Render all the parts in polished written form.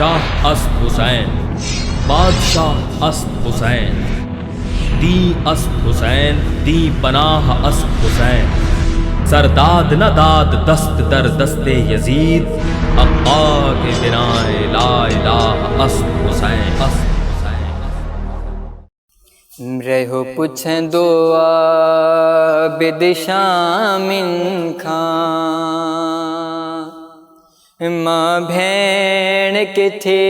बादशाह अस्त हुसैन, बादशाह अस्त हुसैन, दी अस्त हुसैन, दी पनाह अस्त हुसैन, सरदाद न दाद दस्त दर दस्ते यजीद, अक्का के बिनाए ला इलाह अस्त हुसैन, अस्त रहो पुछं दो आबिद शामिन खां, मां भेण किथे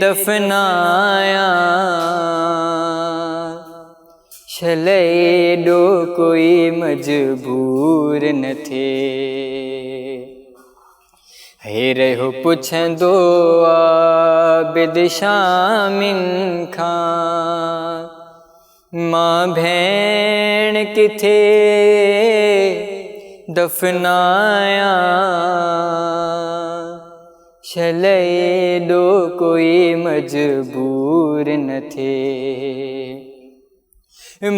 दफनाया, छले एॾो कोई मजबूर न थे। हे रहो पुछं दो आबिद शामिन खां, मां भेण किथे दफनाया, छले एॾो कोई मजबूर न थे।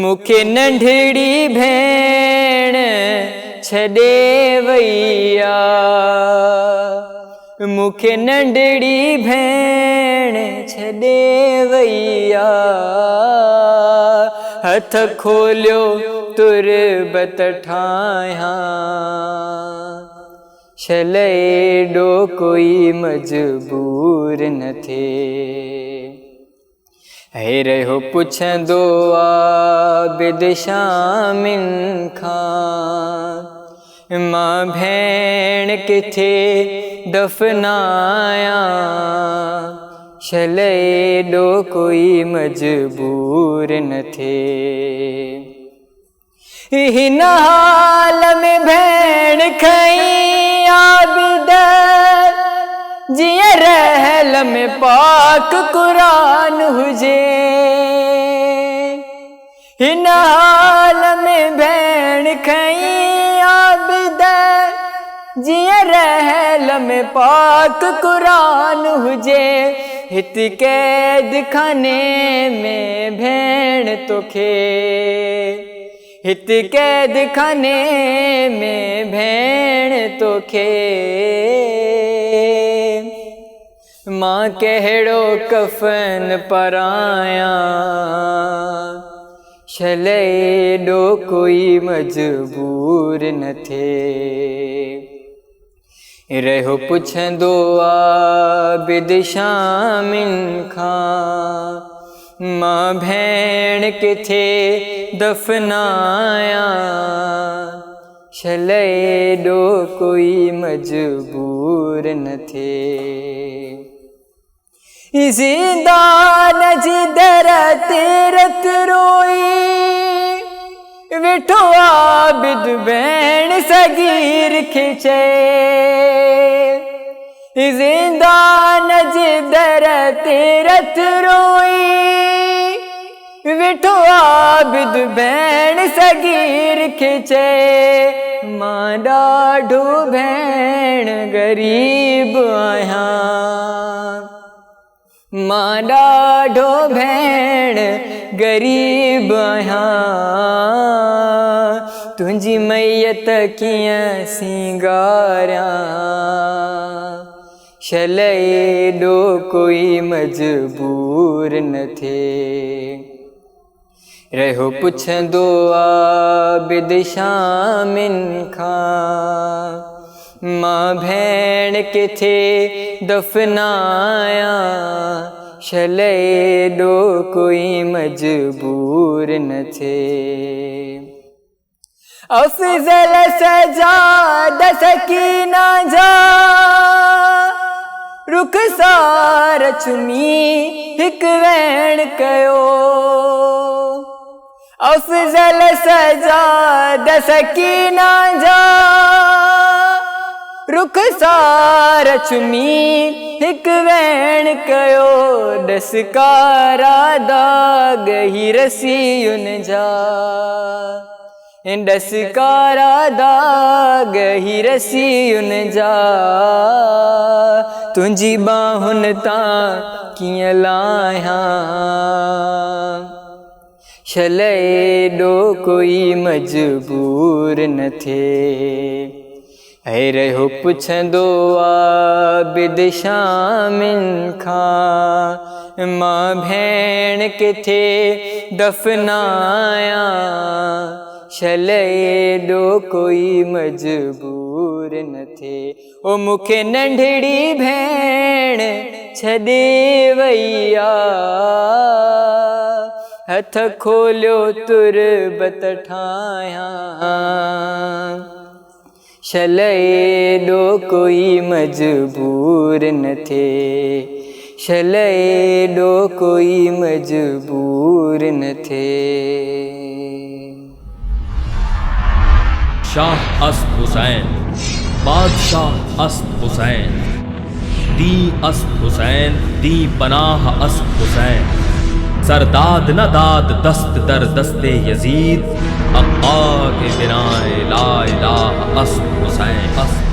मूंखे नंढड़ी भेण छॾे वई आ, मूंखे नंढड़ी भेण छॾे वई आ, हथ खोलियो तुरबत ठाहियां, छले एॾो कोई मजबूर न थे। हे रहो पुछं दो आबिद शामिन खां, मां भेण किथे दफनाया, छले एॾो कोई मजबूर न थे। हिन हाल में भेण खईं आबिद, जीअं रहल में पाक कुरान हुजे। हिन हाल में भेण खईं आबिद, जीअं रहल में पाक कुरान हुजे। हित कैद खाने में भेण तोखे, हित कैद खाने में भेण तोखे, मां कहिड़ो कफ़न परायां, छले एॾो कोई मजबूर न थे। रहो पुछं दो आबिद शामिन खां, मां भेण किथे दफनाया, छले एॾो कोई मजबूर न थे। ज़िंदान जी दर ते रत रोई, वेठो आबिद भेण सगीर खे चए। ज़िंदान जी दर ते रत रोई, वेठो आबिद भेण सगीर खे चए। मां ॾाढो भेण गरीब आहियां, मां ॾाढो भेण गरीब आहियां, तुंहिंजी मैयत कीअं सींगारियां, छले एॾो कोई मजबूर न थे। रहो पुछं दो आबिद शामिन खां, मां भेण किथे दफनाया, छले एॾो कोई मजबूर न थे। अफ़ज़ल सजाद सकीना जा रुखसार चुमी हिक वेण कयो। अफ़ज़ल सजाद सकीना जा रुखसार चुमी हिक वेण कयो। डसकारा दाग ही रसियुन जा, डसकारा दाग ही रसियुन जा, तुंहिंजी बाहुन तां कीअं लाहियां, छले एॾो कोई मजबूर न थे। ऐ रहो पुछंदो आबिद शामिन खां मां भेण किथे दफनाया छले एॾो कोई मजबूर न थे ओ मूंखे नंढड़ी भेण छॾे वैया हथ खोलियो तुरबत ठाहियां छले एॾो कोई मजबूर न थे छले एॾो कोई मजबूर न थे। शाह अस्त हुसैन बादशाह अस्त हुसैन दी अस्त हुसैन दी पनाह अस्त हुसैन सरदाद न दाद दस्त दर दस्ते यजीद अक्का के बिनाए ला इलाह अस्त हुसैन अस्त